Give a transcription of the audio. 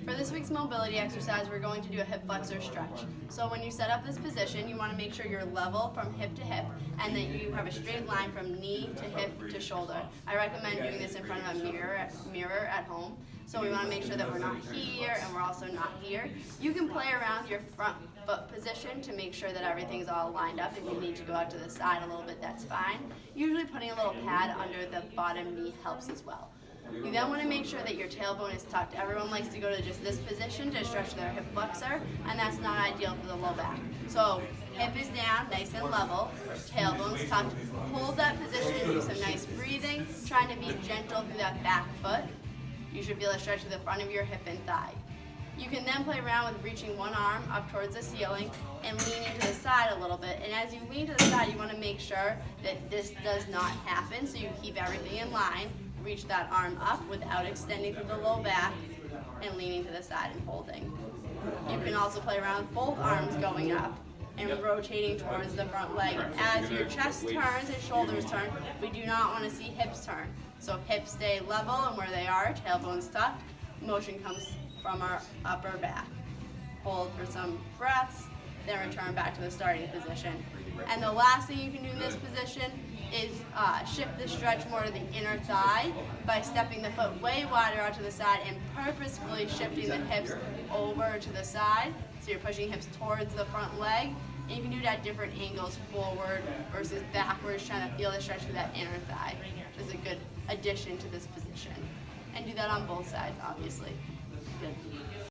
For this week's mobility exercise, we're going to do a hip flexor stretch. So when you set up this position, you want to make sure you're level from hip to hip and that you have a straight line from knee to hip to shoulder. I recommend doing this in front of a mirror at home. So we want to make sure that we're not here and we're also not here. You can play around with your front foot position to make sure that everything's all lined up. If you need to go out to the side a little bit, that's fine. Usually putting a little pad under the bottom knee helps as well. You then want to make sure that your tailbone is tucked. Everyone likes to go to just this position to stretch their hip flexor, and that's not ideal for the low back. So hip is down, nice and level, tailbone's tucked. Hold that position and do some nice breathing, trying to be gentle through that back foot. You should feel a stretch to the front of your hip and thigh. You can then play around with reaching one arm up towards the ceiling and leaning to the side a little bit. And as you lean to the side, you want to make sure that this does not happen, so you keep everything in line. Reach that arm up without extending through the low back and leaning to the side and holding. You can also play around with both arms going up and rotating towards the front leg. As your chest turns and shoulders turn, we do not want to see hips turn. So hips stay level and where they are, tailbone's tucked, motion comes from our upper back. Hold for some breaths, then return back to the starting position. And the last thing you can do in this position is shift the stretch more to the inner thigh by stepping the foot way wider out to the side and purposefully shifting the hips over to the side. So you're pushing hips towards the front leg. And you can do it at different angles, forward versus backwards, trying to feel the stretch through that inner thigh, which is a good addition to this position. And do that on both sides, obviously. Good.